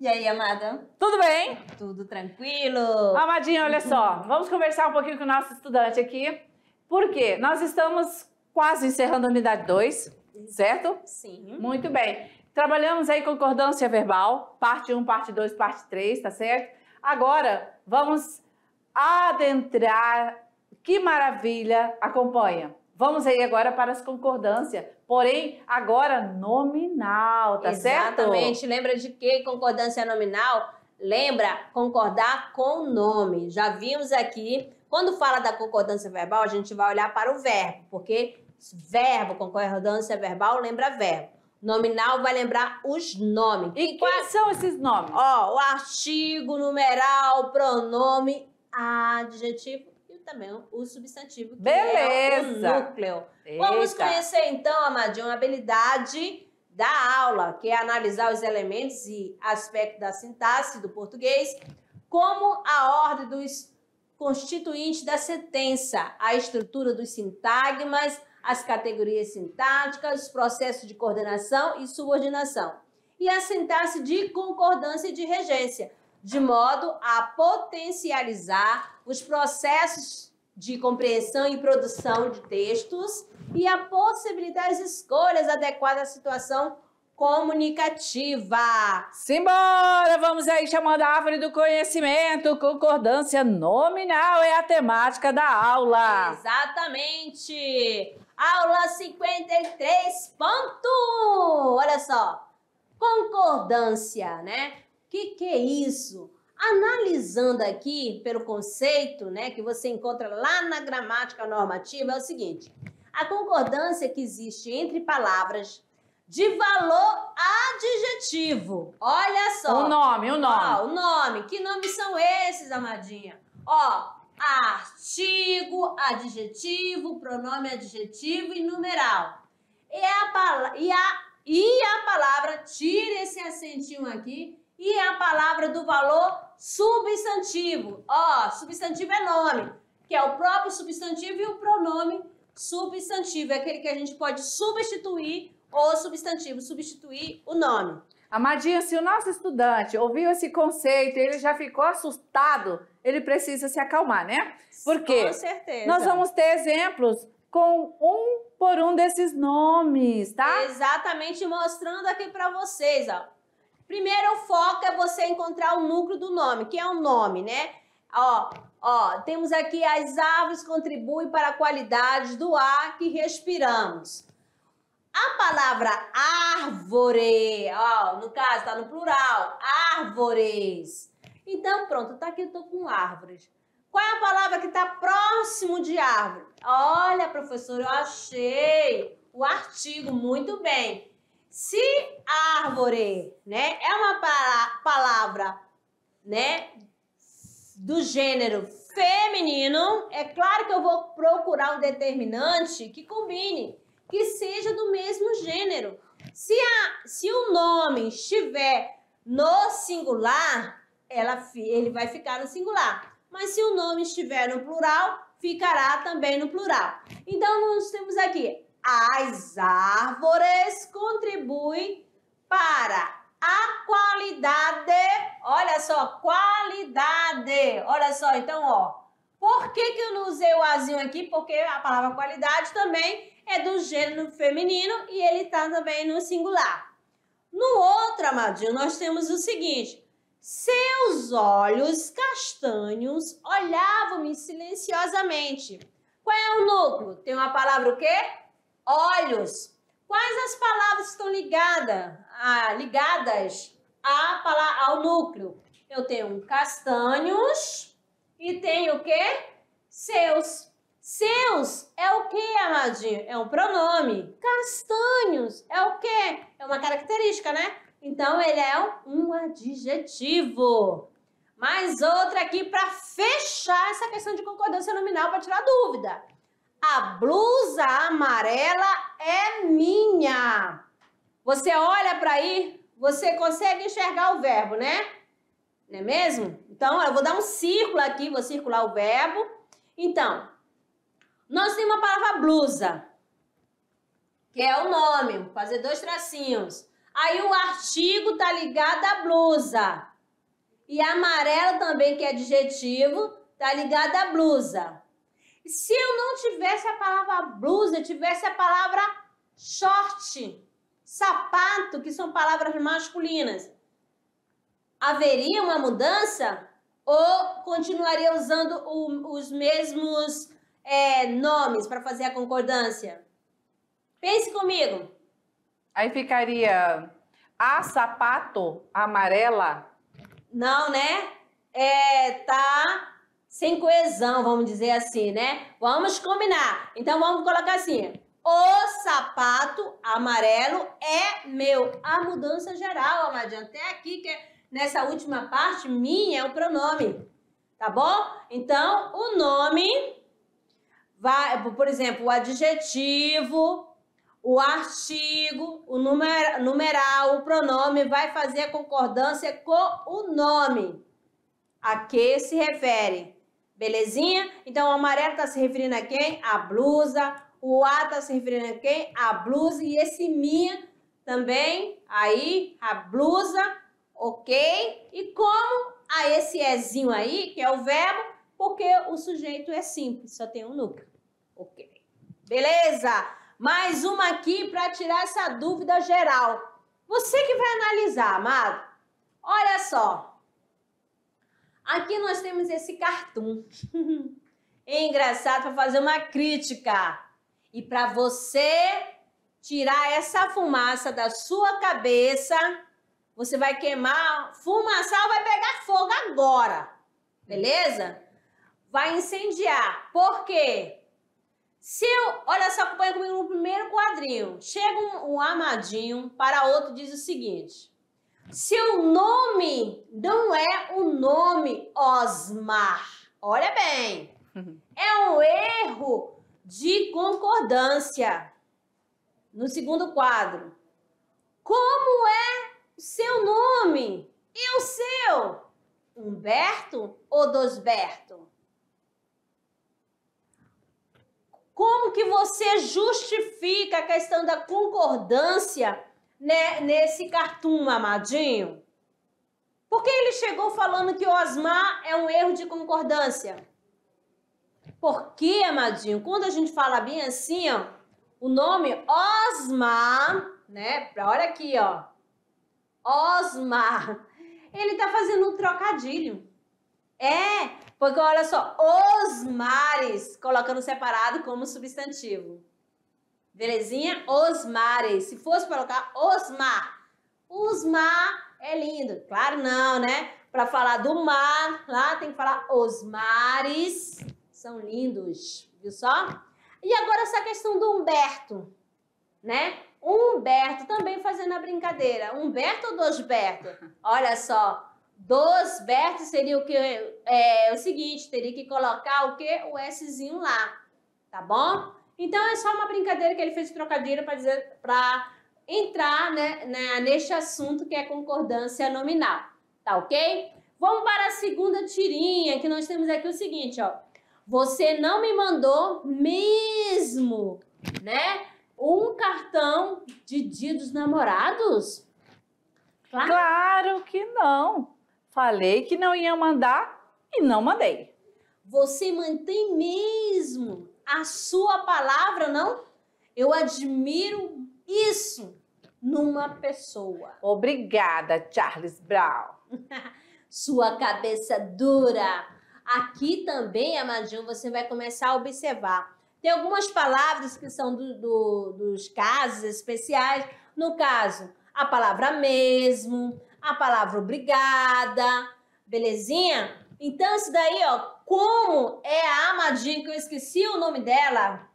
aí, amada? Tudo bem? Tudo tranquilo? Amadinha, olha só, vamos conversar um pouquinho com o nosso estudante aqui, porque nós estamos quase encerrando a unidade 2, certo? Sim. Muito bem. Trabalhamos aí concordância verbal, parte 1, parte 2, parte 3, tá certo? Agora, vamos adentrar. Que maravilha! Acompanha. Vamos aí agora para as concordâncias, porém agora nominal, tá certo? Exatamente. Lembra de que concordância nominal? Lembra concordar com o nome. Já vimos aqui, quando fala da concordância verbal, a gente vai olhar para o verbo, porque verbo, concordância verbal, lembra verbo. Nominal vai lembrar os nomes. E quais são esses nomes? Ó, o artigo, numeral, pronome, adjetivo e também o substantivo, que é o núcleo. Eita. Vamos conhecer então, Amadinho, uma habilidade da aula, que é analisar os elementos e aspectos da sintaxe do português, como a ordem dos constituintes da sentença, a estrutura dos sintagmas, as categorias sintáticas, os processos de coordenação e subordinação, e a sintaxe de concordância e de regência, de modo a potencializar os processos de compreensão e produção de textos e a possibilitar as escolhas adequadas à situação comunicativa. Simbora! Vamos aí chamando a árvore do conhecimento. Concordância nominal é a temática da aula. Exatamente! Aula 53. Olha só. Concordância, né? O que é isso? Analisando aqui pelo conceito, né, que você encontra lá na gramática normativa, é o seguinte: a concordância que existe entre palavras de valor adjetivo. Olha só. O nome. Ó, o nome. Que nomes são esses, Amadinha? Ó, artigo, adjetivo, pronome adjetivo e numeral. E a palavra, tira esse acentinho aqui, e a palavra do valor substantivo. Ó, substantivo é nome, que é o próprio substantivo, e o pronome substantivo é aquele que a gente pode substituir o substantivo, substituir o nome. Amadinha, se o nosso estudante ouviu esse conceito e ele já ficou assustado, ele precisa se acalmar, né? Porque com certeza nós vamos ter exemplos com um por um desses nomes, tá? Exatamente, mostrando aqui para vocês, ó. Primeiro, o foco é você encontrar o núcleo do nome, que é o nome, né? Ó, temos aqui: as árvores contribuem para a qualidade do ar que respiramos. A palavra árvore, ó, no caso tá no plural, árvores. Então, pronto, tá aqui, eu tô com árvores. Qual é a palavra que tá próximo de árvore? Olha, professor, eu achei o artigo, muito bem. Se árvore, né, é uma palavra, né, do gênero feminino, é claro que eu vou procurar um determinante que combine, que seja do mesmo gênero. Se o nome estiver no singular, ele vai ficar no singular. Mas se o nome estiver no plural, ficará também no plural. Então, nós temos aqui: as árvores contribuem para a qualidade. Olha só, qualidade. Olha só, então, ó. Por que eu não usei o azinho aqui? Porque a palavra qualidade também é do gênero feminino e ele está também no singular. No outro, Amadinho, nós temos o seguinte: seus olhos castanhos olhavam-me silenciosamente. Qual é o núcleo? Tem uma palavra o quê? Olhos. Quais as palavras estão ligadas ao núcleo? Eu tenho castanhos e tenho o quê? Seus. Seus é o quê, Amadinho? É um pronome. Castanhos é o quê? É uma característica, né? Então, ele é um adjetivo. Mais outra aqui para fechar essa questão de concordância nominal, para tirar dúvida. A blusa amarela é minha. Você olha para aí, você consegue enxergar o verbo, né? Não é mesmo? Então, eu vou dar um círculo aqui, vou circular o verbo. Então, nós temos a palavra blusa, que é o nome, vou fazer 2 tracinhos. Aí o artigo tá ligado à blusa. E amarelo também, que é adjetivo, tá ligado à blusa. Se eu não tivesse a palavra blusa, eu tivesse a palavra short, sapato, que são palavras masculinas, haveria uma mudança ou continuaria usando os mesmos nomes para fazer a concordância? Pense comigo. Aí ficaria a sapato amarela. Não, né? Tá sem coesão, vamos dizer assim, né? Vamos combinar. Então, vamos colocar assim. O sapato amarelo é meu. A mudança geral, amadinho. Até aqui, que nessa última parte, minha é o pronome. Tá bom? Então, o nome vai, por exemplo, o adjetivo, o artigo, o numeral, o pronome vai fazer a concordância com o nome a que se refere. Belezinha? Então, o amarelo está se referindo a quem? A blusa. O A está se referindo a quem? A blusa. E esse minha também, aí, a blusa, ok? E como a esse ezinho aí, que é o verbo, porque o sujeito é simples, só tem um núcleo. Ok. Beleza? Mais uma aqui para tirar essa dúvida geral. Você que vai analisar, amado. Olha só. Aqui nós temos esse cartoon. É engraçado para fazer uma crítica. E para você tirar essa fumaça da sua cabeça, você vai queimar, fumaçar vai pegar fogo agora. Beleza? Vai incendiar. Por quê? Olha só, acompanha comigo no primeiro quadrinho. Chega um amadinho para outro e diz o seguinte. Seu nome não é o nome Osmar. Olha bem. É um erro de concordância. No segundo quadro. Como é seu nome? E o seu? Humberto ou Dosberto? Como que você justifica a questão da concordância, né, nesse cartoon, amadinho? Porque ele chegou falando que Osmar é um erro de concordância. Porque, amadinho, quando a gente fala bem assim, ó, o nome Osmar, né? Olha aqui, ó. Osmar. Ele tá fazendo um trocadilho. Porque olha só, os mares, colocando separado como substantivo. Belezinha? Os mares. Se fosse colocar os mar é lindo. Claro não, né? Para falar do mar, lá tem que falar os mares são lindos, viu só? E agora essa questão do Humberto, né? Humberto também fazendo a brincadeira. Humberto ou Dosberto? Olha só. Dosberto seria o que? O seguinte, teria que colocar o quê? O Szinho lá, tá bom? Então é só uma brincadeira que ele fez de trocadilho para entrar, né, neste assunto que é concordância nominal, tá ok? Vamos para a segunda tirinha, que nós temos aqui o seguinte, ó. Você não me mandou mesmo, né? Um cartão de Dia dos Namorados? Claro que não. Falei que não ia mandar e não mandei. Você mantém mesmo a sua palavra, não? Eu admiro isso numa pessoa. Obrigada, Charles Brown. Sua cabeça dura. Aqui também, amadinho, você vai começar a observar. Tem algumas palavras que são dos casos especiais. No caso, a palavra mesmo, a palavra obrigada, belezinha? Então, isso daí, ó, como é a amadinha, que eu esqueci o nome dela,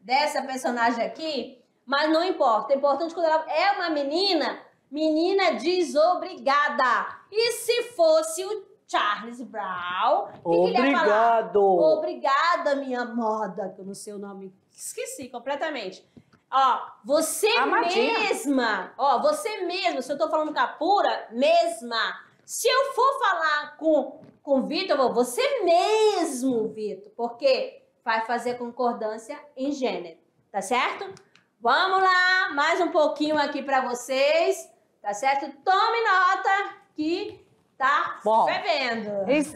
dessa personagem aqui, mas não importa. É importante quando ela é uma menina diz obrigada. E se fosse o Charles Brown, o que ele ia falar? Obrigada, minha moda, que eu não sei o nome, esqueci completamente. Ó, você amadinha. mesma, ó, você mesma, se eu tô falando com a pura, mesma. Se eu for falar com o Vitor, você mesmo, Vitor, porque vai fazer concordância em gênero, tá certo? Vamos lá, mais um pouquinho aqui para vocês. Tá certo? Tome nota que tá Bom, fervendo.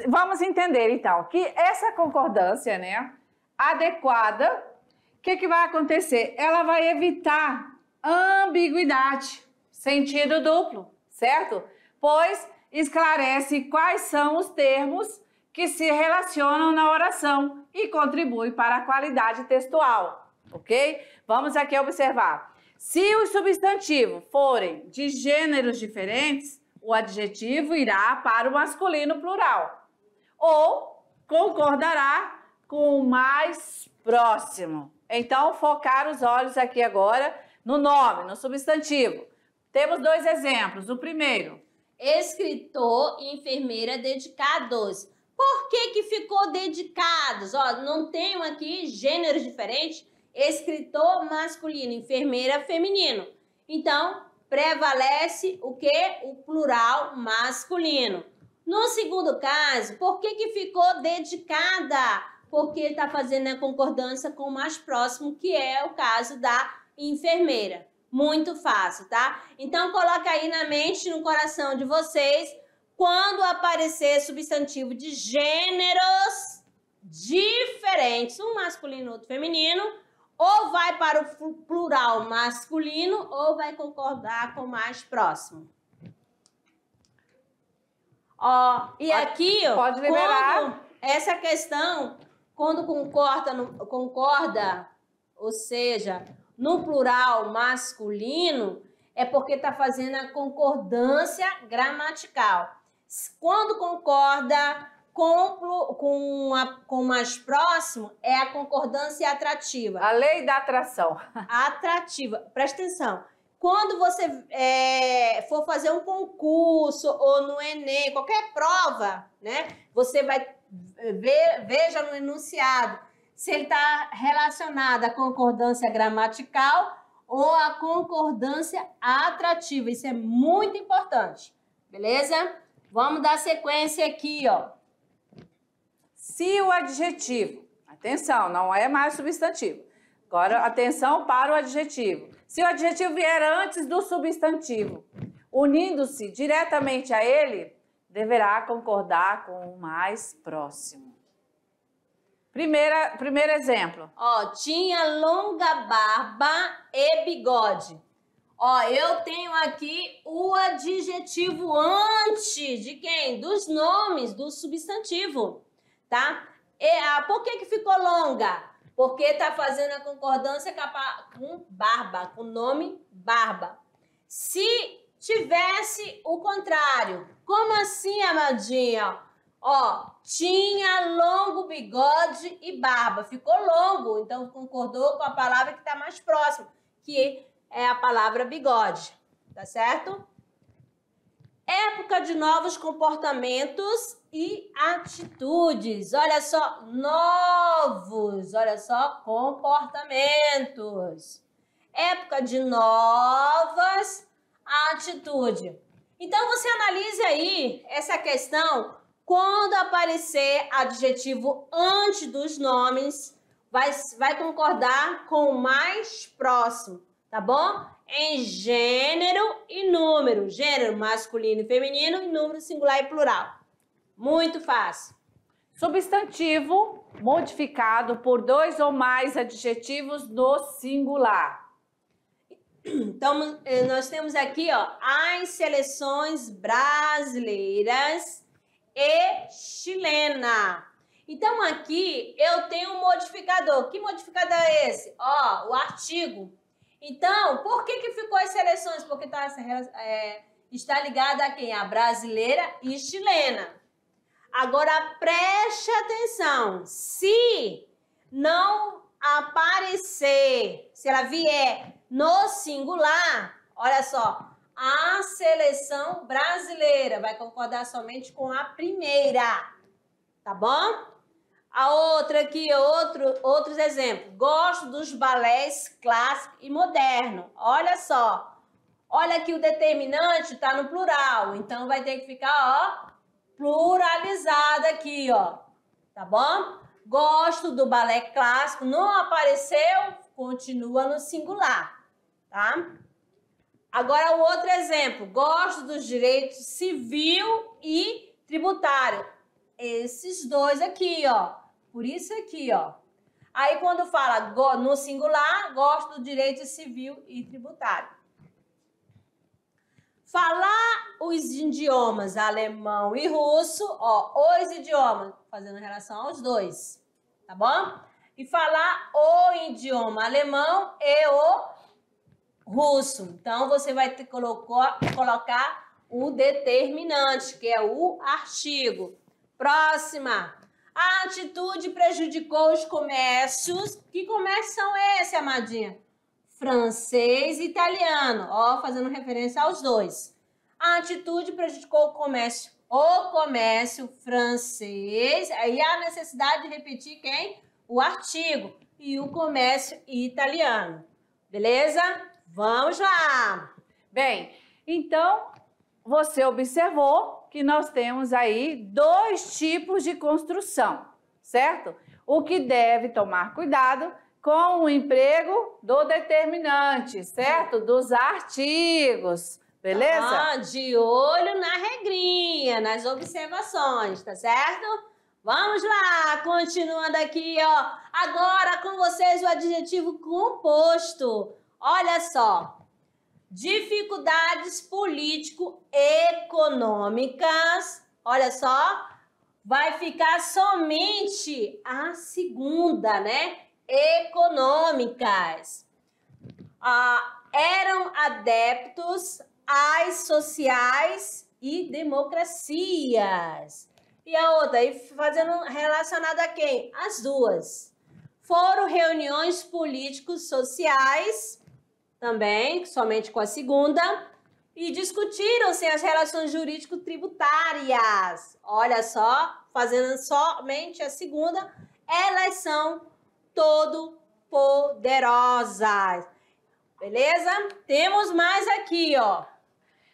Vamos entender, então, que essa concordância, né, adequada, o que vai acontecer? Ela vai evitar ambiguidade, sentido duplo, certo? Pois esclarece quais são os termos que se relacionam na oração e contribui para a qualidade textual, ok? Vamos aqui observar. Se os substantivos forem de gêneros diferentes, o adjetivo irá para o masculino plural ou concordará com o mais próximo. Então, focar os olhos aqui agora no nome, no substantivo. Temos dois exemplos. O primeiro. Escritor e enfermeira dedicados. Por que ficou dedicados? Ó, não tenho aqui gêneros diferentes. Escritor masculino, enfermeira feminino. Então, prevalece o quê? O plural masculino. No segundo caso, por que ficou dedicada? Porque está fazendo a concordância com o mais próximo, que é o caso da enfermeira. Muito fácil, tá? Então, coloca aí na mente, no coração de vocês, quando aparecer substantivo de gêneros diferentes, um masculino e outro feminino, ou vai para o plural masculino ou vai concordar com o mais próximo. Ó, e aqui, ó, pode liberar. Essa questão, quando concorda, ou seja, no plural masculino, é porque está fazendo a concordância gramatical. Quando concorda com o mais próximo, é a concordância atrativa. A lei da atração. Atrativa. Presta atenção. Quando você for fazer um concurso ou no Enem, qualquer prova, né? Você vai veja no enunciado se ele está relacionado à concordância gramatical ou à concordância atrativa. Isso é muito importante. Beleza? Vamos dar sequência aqui, ó. Se o adjetivo, atenção, não é mais substantivo. Agora, atenção para o adjetivo. Se o adjetivo vier antes do substantivo, unindo-se diretamente a ele, deverá concordar com o mais próximo. Primeiro exemplo. Ó, tinha longa barba e bigode. Ó, eu tenho aqui o adjetivo antes de quem? Dos nomes, do substantivo. Tá? Por que ficou longa? Porque tá fazendo a concordância com barba, com o nome barba. Se tivesse o contrário, como assim, amadinha? Ó, tinha longo bigode e barba. Ficou longo, então concordou com a palavra que tá mais próxima, que é a palavra bigode. Tá certo? Época de novos comportamentos e atitudes. Olha só, novos, olha só, comportamentos. Época de novas atitudes. Então, você analise aí essa questão. Quando aparecer adjetivo antes dos nomes, vai concordar com o mais próximo, tá bom? Em gênero e número. Gênero masculino e feminino e número singular e plural. Muito fácil. Substantivo modificado por dois ou mais adjetivos no singular. Então, nós temos aqui, ó, as seleções brasileiras e chilena. Então, aqui eu tenho um modificador. Que modificador é esse? Ó, o artigo. Então, por que ficou as seleções? Porque está ligada a quem? A brasileira e chilena. Agora, preste atenção. Se não aparecer, se ela vier no singular, olha só, a seleção brasileira vai concordar somente com a primeira, tá bom? A outra aqui, outros exemplos. Gosto dos balés clássico e moderno. Olha só. Olha que o determinante está no plural. Então, vai ter que ficar, ó, pluralizado aqui, ó. Tá bom? Gosto do balé clássico. Não apareceu, continua no singular, tá? Agora, o outro exemplo. Gosto dos direitos civil e tributário. Esses dois aqui, ó. Por isso aqui, ó. Aí, quando fala no singular, gosto do direito civil e tributário. Falar os idiomas alemão e russo, ó, os idiomas, fazendo relação aos dois, tá bom? E falar o idioma alemão e o russo. Então, você vai ter que colocar o determinante, que é o artigo. Próxima. A atitude prejudicou os comércios. Que comércios são esses, amadinha? Francês e italiano, ó, fazendo referência aos dois. A atitude prejudicou o comércio francês, aí há necessidade de repetir quem? O artigo, e o comércio italiano, beleza? Vamos lá! Bem, então, você observou que nós temos aí 2 tipos de construção, certo? O que deve tomar cuidado com o emprego do determinante, certo? Dos artigos, beleza? De olho na regrinha, nas observações, tá certo? Vamos lá, continuando aqui, ó. Agora com vocês o adjetivo composto. Olha só. Dificuldades político-econômicas. Olha só. Vai ficar somente a segunda, né? Econômicas. Eram adeptos às sociais e democracias. E a outra, aí fazendo relacionada a quem? As duas. Foram reuniões políticos sociais, também, somente com a segunda, e discutiram-se as relações jurídico-tributárias. Olha só, fazendo somente a segunda, elas são todo poderosas. Beleza? Temos mais aqui, ó.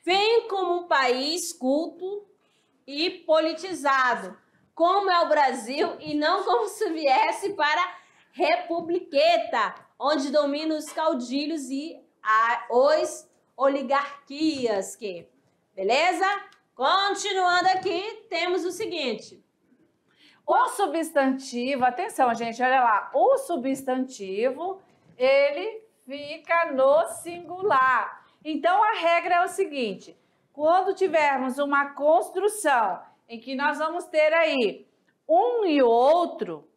Vem como um país culto e politizado, como é o Brasil, e não como se viesse para republiqueta, onde dominam os caudilhos e os oligarquias. Beleza? Continuando aqui, temos o seguinte. O substantivo, atenção, gente, olha lá. O substantivo, ele fica no singular. Então, a regra é o seguinte. Quando tivermos uma construção em que nós vamos ter aí um e outro,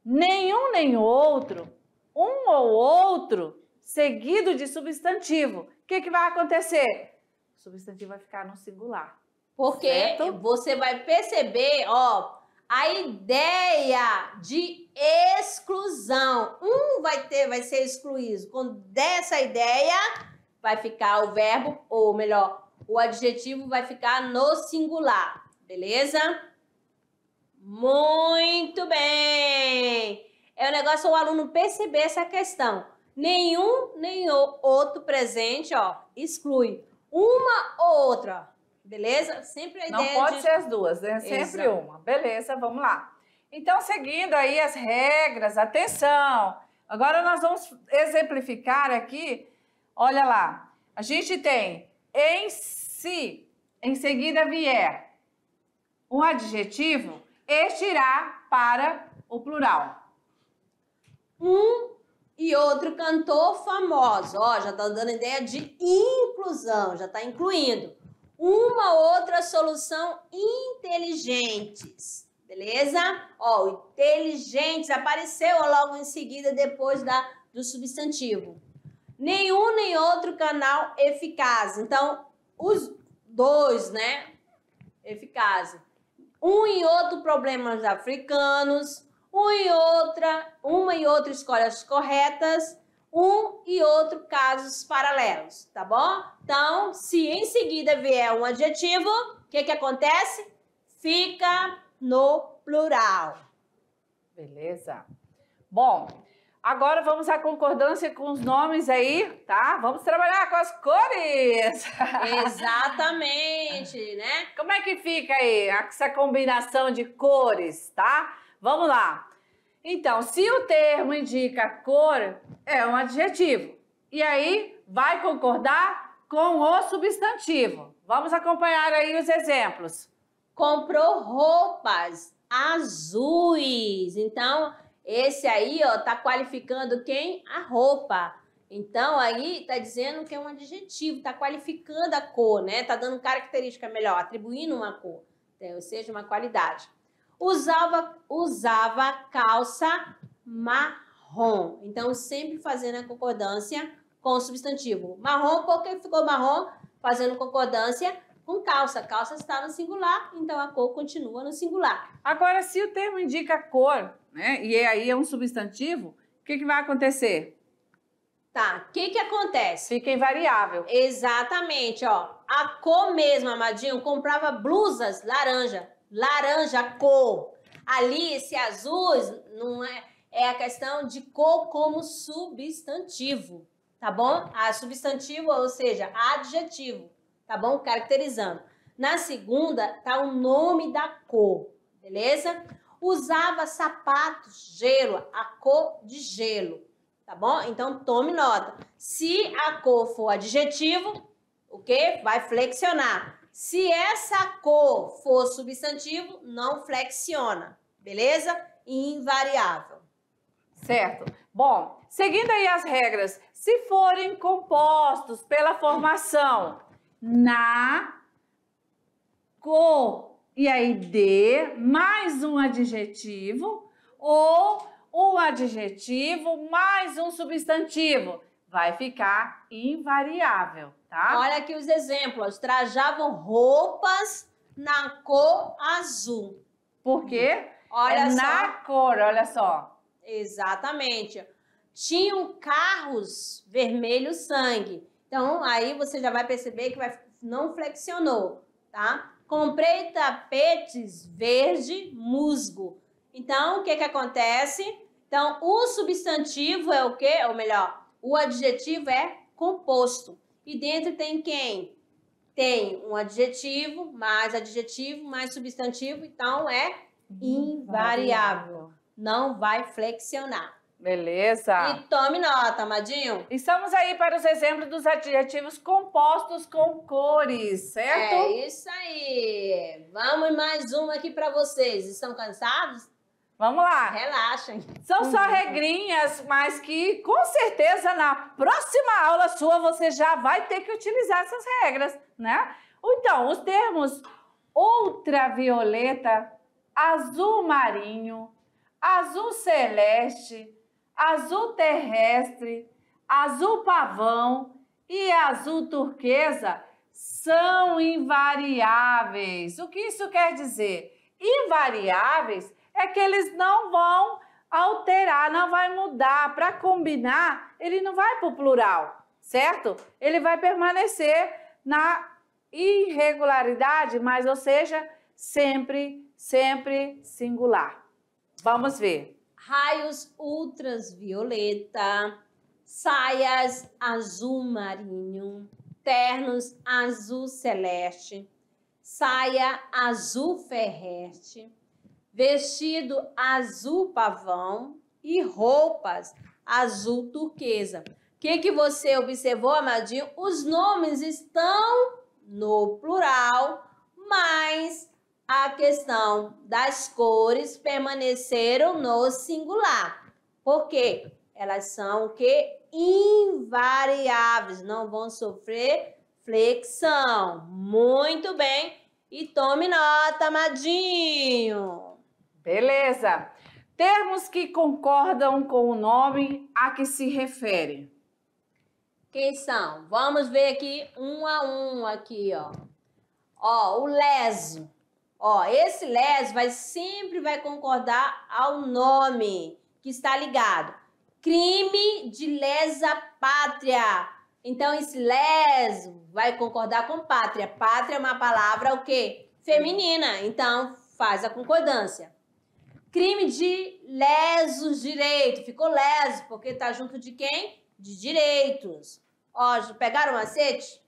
nenhum nem outro, um ou outro, seguido de substantivo, o que vai acontecer? O substantivo vai ficar no singular. Porque certo? Você vai perceber, ó, a ideia de exclusão. Vai ser excluído. Quando dessa ideia, vai ficar o verbo, ou melhor, o adjetivo vai ficar no singular. Beleza? Muito bem! É o negócio o aluno perceber essa questão. Nenhum nem outro presente, ó, exclui. Uma ou outra. Beleza? Sempre a ideia não pode ser as duas, né? Sempre Exato. uma. Beleza, vamos lá. Então, seguindo aí as regras, atenção. Agora nós vamos exemplificar aqui. Olha lá. A gente tem em si, em seguida vier um adjetivo, este irá para o plural. Um e outro cantor famoso. Ó, já tá dando ideia de inclusão, já tá incluindo. Uma outra solução inteligentes. Beleza? Ó, inteligentes apareceu logo em seguida depois do substantivo. Nenhum nem outro canal eficaz. Então, os dois, né? Eficazes. Um e outro problemas africanos. Uma e outra escolhas corretas. Um e outro casos paralelos, tá bom? Então, se em seguida vier um adjetivo, o que acontece? Fica no plural. Beleza? Bom, agora vamos à concordância com os nomes aí, tá? Vamos trabalhar com as cores. Exatamente, né? Como é que fica aí essa combinação de cores, tá? Vamos lá. Então, se o termo indica cor, é um adjetivo. E aí, vai concordar com o substantivo. Vamos acompanhar aí os exemplos. Comprou roupas azuis. Então, esse aí, ó, tá qualificando quem? A roupa. Então, aí tá dizendo que é um adjetivo, tá qualificando a cor, né? Tá dando característica melhor, atribuindo uma cor, ou seja, uma qualidade. Usava calça marrom. Então, sempre fazendo a concordância com o substantivo. Marrom, por que ficou marrom? Fazendo concordância com calça. Calça está no singular, então a cor continua no singular. Agora, se o termo indica cor, né, e aí é um substantivo, o que vai acontecer? Tá, o que acontece? Fica invariável. Exatamente, ó. A cor mesmo, amadinho, comprava blusas laranja. Laranja, cor. Ali, esse azul não é a questão de cor como substantivo, tá bom? A substantivo, ou seja, adjetivo, tá bom? Caracterizando. Na segunda, tá o nome da cor, beleza? Usava sapatos gelo, a cor de gelo, tá bom? Então, tome nota. Se a cor for adjetivo, o quê? Vai flexionar. Se essa cor for substantivo, não flexiona, beleza? Invariável. Certo. Bom, seguindo aí as regras, se forem compostos pela formação na, co e aí de, mais um adjetivo, ou um adjetivo mais um substantivo, vai ficar invariável, tá? Olha aqui os exemplos. Trajavam roupas na cor azul. Por quê? Olha só. Na cor, olha só. Exatamente. Tinham carros vermelho sangue. Então, aí você já vai perceber que não flexionou, tá? Comprei tapetes verde musgo. Então, o que acontece? Então, o substantivo é o quê? Ou melhor, o adjetivo é composto. E dentro tem quem? Tem um adjetivo, mais substantivo, então é invariável. Não vai flexionar. Beleza. E tome nota, amadinho. Estamos aí para os exemplos dos adjetivos compostos com cores, certo? É isso aí. Vamos mais uma aqui para vocês. Estão cansados? Vamos lá. Relaxem. São só regrinhas, mas que com certeza na próxima aula sua você já vai ter que utilizar essas regras, né? Então, os termos ultravioleta, azul marinho, azul celeste, azul terrestre, azul pavão e azul turquesa são invariáveis. O que isso quer dizer? Invariáveis é que eles não vão alterar, não vai mudar. Para combinar, ele não vai para o plural, certo? Ele vai permanecer na irregularidade, mas, ou seja, sempre singular. Vamos ver. Raios ultravioleta, saias azul marinho, ternos azul celeste, saia azul ferrete, vestido azul pavão e roupas azul turquesa. O que você observou, amadinho? Os nomes estão no plural, mas a questão das cores permaneceram no singular. Por quê? Elas são o quê? Invariáveis, não vão sofrer flexão. Muito bem. E tome nota, amadinho. Beleza. Termos que concordam com o nome a que se refere. Quem são? Vamos ver aqui um a um aqui, ó. Ó, o leso. Ó, esse leso sempre vai concordar ao nome que está ligado. Crime de lesa pátria. Então, esse leso vai concordar com pátria. Pátria é uma palavra o quê? Feminina. Então, faz a concordância. Crime de lesos direito. Ficou leso, porque tá junto de quem? De direitos. Ó, pegaram o macete?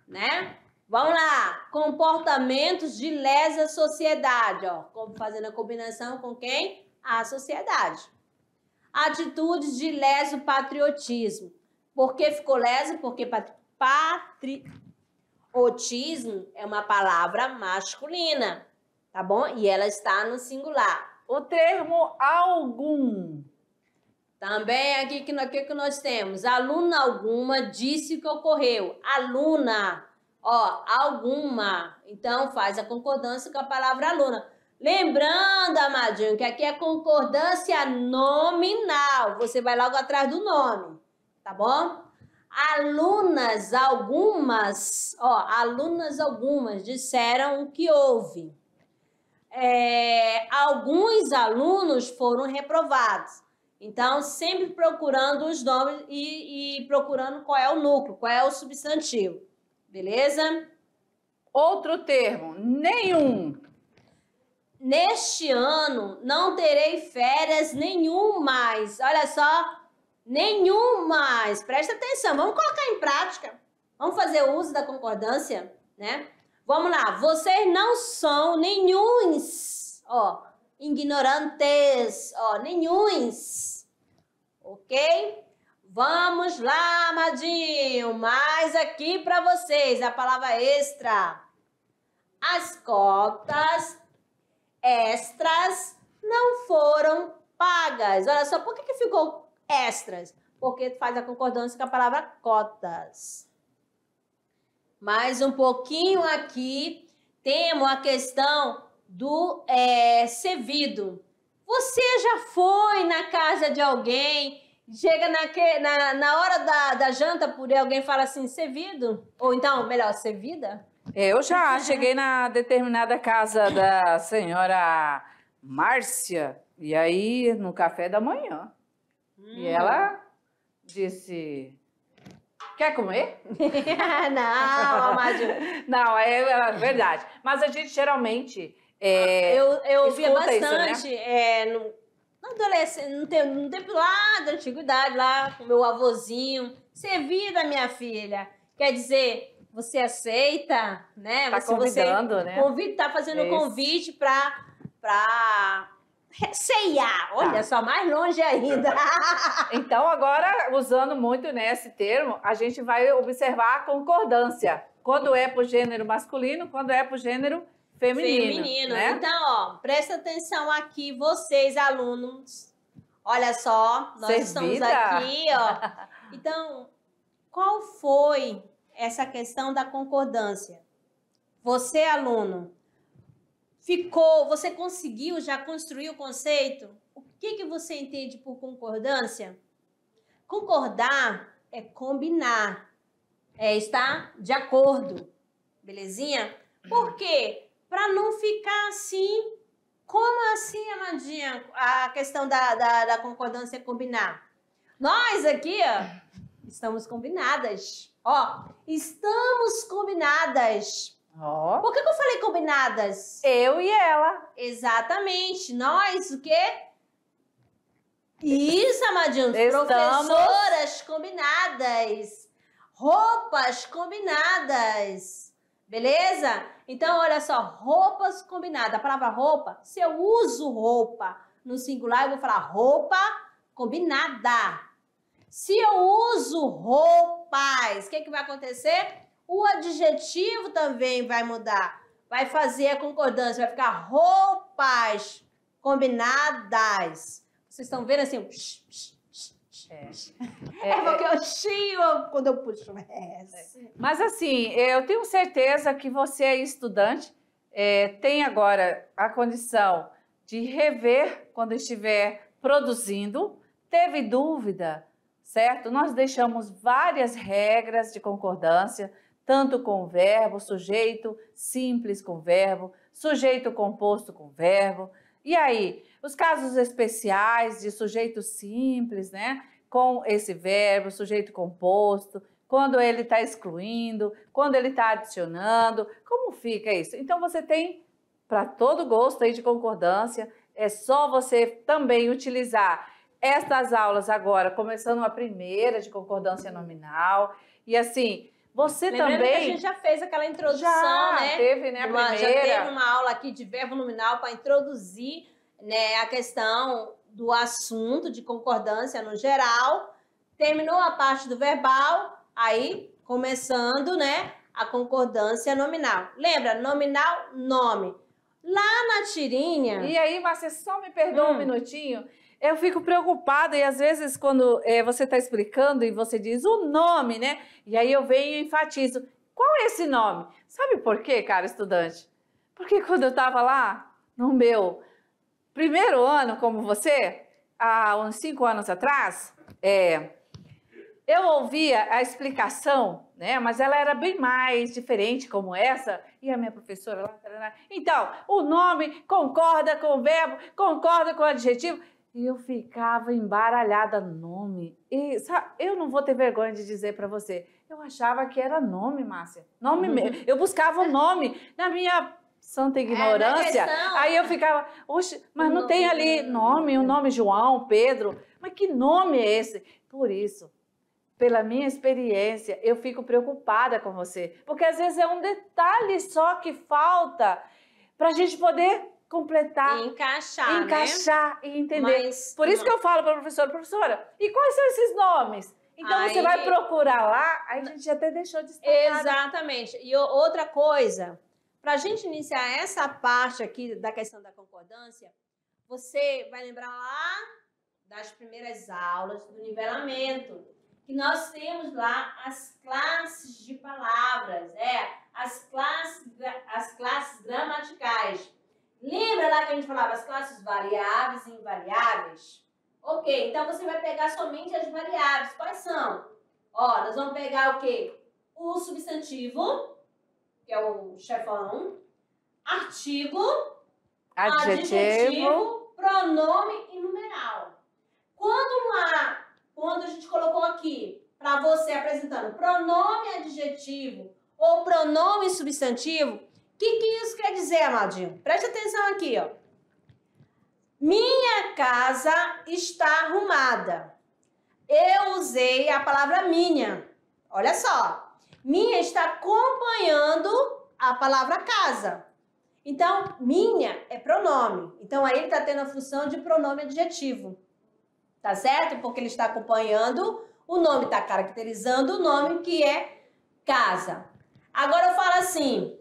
Né? Vamos lá. Comportamentos de lesa sociedade. Ó, fazendo a combinação com quem? A sociedade. Atitudes de leso patriotismo. Por que ficou leso? Porque Patriotismo é uma palavra masculina, tá bom? E ela está no singular. O termo algum. Também aqui que nós temos. Aluna alguma disse que ocorreu. Aluna, ó, alguma. Então, faz a concordância com a palavra aluna. Lembrando, amadinho, que aqui é concordância nominal. Você vai logo atrás do nome, tá bom? Alunas algumas, ó, alunas algumas disseram que houve. Alguns alunos foram reprovados. Então, sempre procurando os nomes e procurando qual é o núcleo, qual é o substantivo. Beleza? Outro termo, nenhum. Neste ano, não terei férias nenhum mais. Olha só, nenhum mais. Presta atenção, vamos colocar em prática. Vamos fazer uso da concordância, né? Vamos lá, vocês não são nenhuns, ó, ignorantes, ó, nenhuns, ok? Vamos lá, amadinho, mais aqui para vocês, a palavra extra. As cotas extras não foram pagas. Olha só, por que ficou extras? Porque faz a concordância com a palavra cotas. Mais um pouquinho aqui, temos a questão do servido. Você já foi na casa de alguém, chega na hora da janta, por aí alguém fala assim, servido? Ou então, melhor, servida? Eu já cheguei na determinada casa da senhora Márcia, e aí no café da manhã. E ela disse, quer comer? Não, Amadinho. Não, é verdade. Mas a gente geralmente eu ouvia bastante, isso, né? No adolescente, no tempo lá da antiguidade, lá com meu avôzinho, servida, minha filha. Quer dizer, você aceita, né? Tá convidando, né? Tá fazendo um convite para ceiar. Olha só, mais longe ainda. Então, agora, usando muito esse termo, a gente vai observar a concordância. Quando é para o gênero masculino, quando é para o gênero feminino. Né? Então, ó, presta atenção aqui, vocês, alunos. Olha só, nós estamos aqui, ó. Então, qual foi essa questão da concordância? Você, aluno, você conseguiu já construir o conceito? O que você entende por concordância? Concordar é combinar, é estar de acordo, belezinha? Por quê? Para não ficar assim. Como assim, amadinha? A questão da concordância é combinar. Nós aqui, ó, estamos combinadas. Ó, estamos combinadas. Oh. Por que eu falei combinadas? Eu e ela. Exatamente. Nós, o quê? Isso, amadinho. Professoras combinadas. Roupas combinadas. Beleza? Então, olha só. Roupas combinadas. A palavra roupa, se eu uso roupa no singular, eu vou falar roupa combinada. Se eu uso roupas, o que vai acontecer? O adjetivo também vai mudar. Vai fazer a concordância, vai ficar roupas combinadas. Vocês estão vendo assim? Porque eu chio quando eu puxo. Mas assim, eu tenho certeza que você é estudante, tem agora a condição de rever quando estiver produzindo. Teve dúvida, certo? Nós deixamos várias regras de concordância, tanto com o verbo, sujeito simples com verbo, sujeito composto com verbo. E aí, os casos especiais de sujeito simples, né? Com esse verbo, sujeito composto, quando ele está excluindo, quando ele está adicionando, como fica isso? Então, você tem para todo gosto aí de concordância, é só você também utilizar estas aulas agora, começando a primeira de concordância nominal, e assim, você Lembrando também... que a gente já fez aquela introdução, né? Teve, né, Já teve uma aula aqui de verbo nominal para introduzir, né, a questão do assunto de concordância no geral. Terminou a parte do verbal, aí começando, né, a concordância nominal. Lembra? Nominal, nome. Lá na tirinha... E aí, Márcia, só me perdoa um minutinho. Eu fico preocupada e às vezes quando você está explicando e você diz o nome, né? E aí eu venho e enfatizo. Qual é esse nome? Sabe por quê, cara estudante? Porque quando eu estava lá no meu primeiro ano, como você, há uns 5 anos atrás, eu ouvia a explicação, né? Mas ela era bem mais diferente como essa. E a minha professora lá... Então, o nome concorda com o verbo, concorda com o adjetivo. E eu ficava embaralhada, nome. E sabe, eu não vou ter vergonha de dizer para você. Eu achava que era nome, Márcia. Nome mesmo. Eu buscava o nome na minha santa ignorância. Aí eu ficava, oxe, mas não tem ali nome, o nome João, Pedro. Mas que nome é esse? Por isso, pela minha experiência, eu fico preocupada com você. Porque às vezes é um detalhe só que falta para a gente poder completar, encaixar e entender. Mas, por isso que eu falo para a professora, e quais são esses nomes? Então aí, você vai procurar lá, aí a gente até deixou de destacar. Exatamente. E outra coisa, para a gente iniciar essa parte aqui da questão da concordância, você vai lembrar lá das primeiras aulas do nivelamento, que nós temos lá as classes de palavras, as classes gramaticais. Lembra lá que a gente falava as classes variáveis e invariáveis? Ok, então você vai pegar somente as variáveis. Quais são? Ó, nós vamos pegar o quê? O substantivo, que é o chefão, artigo, adjetivo, pronome e numeral. Quando a gente colocou aqui, para você apresentando pronome adjetivo ou pronome substantivo, o que isso quer dizer, amadinho? Preste atenção aqui, ó. Minha casa está arrumada. Eu usei a palavra minha. Olha só. Minha está acompanhando a palavra casa. Então, minha é pronome. Então, aí ele está tendo a função de pronome adjetivo. Tá certo? Porque ele está acompanhando o nome, está caracterizando o nome que é casa. Agora eu falo assim,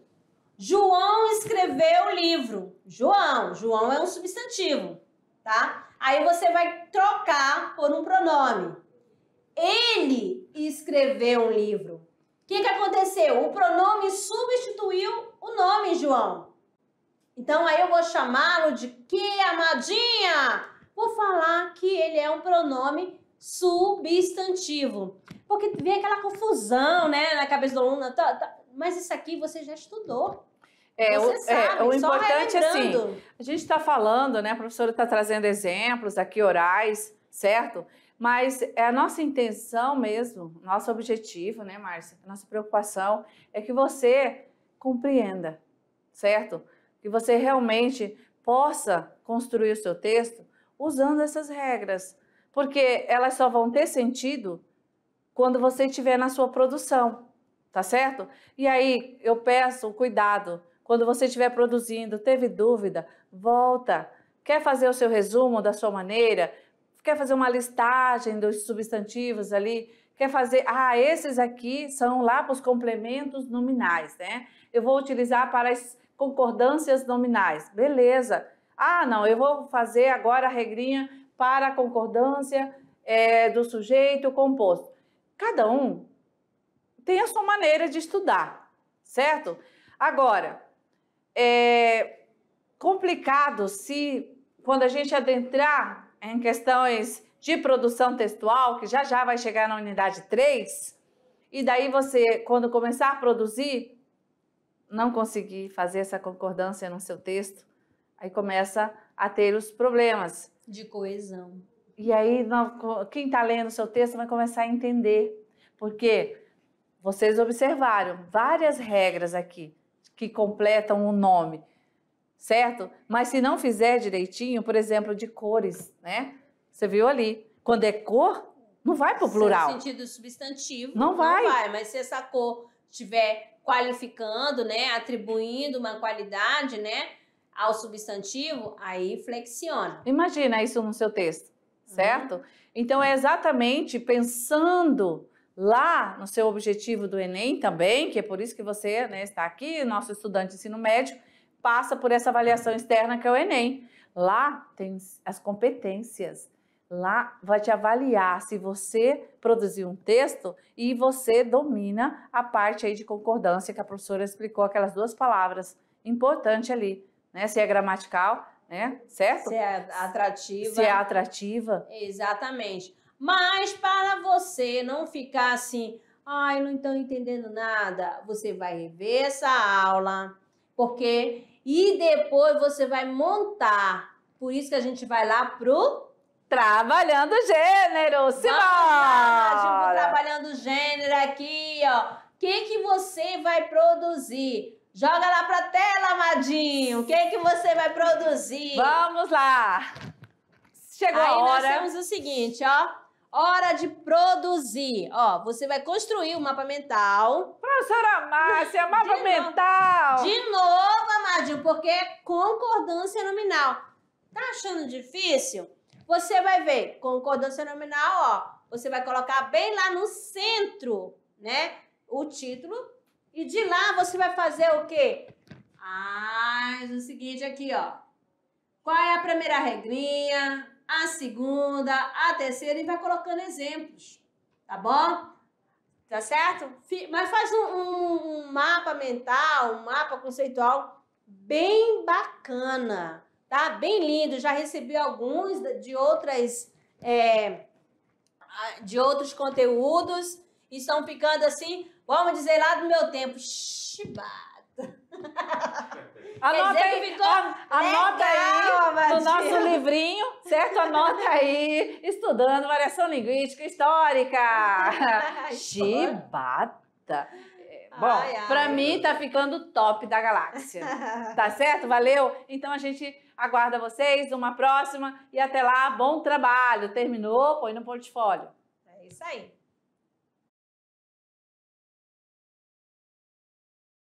João escreveu o livro. João é um substantivo, tá? Aí você vai trocar por um pronome. Ele escreveu um livro. O que aconteceu? O pronome substituiu o nome João. Então aí eu vou chamá-lo de que, amadinha? Vou falar que ele é um pronome substantivo. Porque vem aquela confusão, né, na cabeça do aluno. Mas isso aqui você já estudou. Você sabe, o importante é assim, a gente está falando, né, a professora está trazendo exemplos aqui orais, certo? Mas a nossa intenção mesmo, nosso objetivo, né, Márcia? A nossa preocupação é que você compreenda, certo? Que você realmente possa construir o seu texto usando essas regras, porque elas só vão ter sentido quando você estiver na sua produção, tá certo? E aí eu peço cuidado, quando você estiver produzindo, teve dúvida, volta, quer fazer o seu resumo da sua maneira, quer fazer uma listagem dos substantivos ali, quer fazer, esses aqui são lá para os complementos nominais, né? Eu vou utilizar para as concordâncias nominais, beleza. Não, eu vou fazer agora a regrinha para a concordância do sujeito composto. Cada um tem a sua maneira de estudar, certo? Agora, complicado se, quando a gente adentrar em questões de produção textual, que já vai chegar na unidade 3, e daí você, quando começar a produzir, não conseguir fazer essa concordância no seu texto, aí começa a ter os problemas de coesão. E aí, quem está lendo o seu texto vai começar a entender. Porque vocês observaram várias regras aqui que completam o nome, certo? Mas se não fizer direitinho, por exemplo, de cores, né? Você viu ali, quando é cor, não vai para o plural. No sentido substantivo, não vai. Mas se essa cor estiver qualificando, né? Atribuindo uma qualidade, né? Ao substantivo, aí flexiona. Imagina isso no seu texto, certo? Então, é exatamente pensando Lá no seu objetivo do Enem também, que é por isso que você, né, está aqui, nosso estudante de ensino médio, passa por essa avaliação externa que é o Enem. Lá tem as competências. Lá vai te avaliar se você produziu um texto e você domina a parte aí de concordância que a professora explicou, aquelas 2 palavras importantes ali, né? Se é gramatical, né? Certo? Se é atrativa. Se é atrativa. Exatamente. Mas para você não ficar assim, ai, não estou entendendo nada, você vai rever essa aula, e depois você vai montar. Por isso que a gente vai lá pro Trabalhando Gênero, Simbora! Trabalhando Gênero aqui, ó. O que você vai produzir? Joga lá pra tela, Amadinho. O que você vai produzir? Vamos lá! Chegou a hora. Aí nós temos o seguinte, ó. Hora de produzir. Ó, você vai construir o mapa mental. Professora Márcia, mapa mental! De novo, Amadinho, porque é concordância nominal. Tá achando difícil? Você vai ver, concordância nominal, ó, você vai colocar bem lá no centro, né, o título, e de lá você vai fazer o quê? O seguinte aqui, ó, qual é a primeira regrinha, a segunda, a terceira, e vai colocando exemplos, tá bom? Tá certo? Mas faz um mapa mental, um mapa conceitual bem bacana. Tá? Bem lindo, já recebi alguns de outros conteúdos e estão ficando assim, vamos dizer, lá do meu tempo. Chibata. Anota aí no nosso livrinho, certo? Anota aí, estudando variação linguística histórica. Chibata. Bom, para mim tá ficando top da galáxia. Tá certo? Valeu? Então a gente aguarda vocês numa próxima e até lá, bom trabalho. Terminou? Põe no portfólio. É isso aí.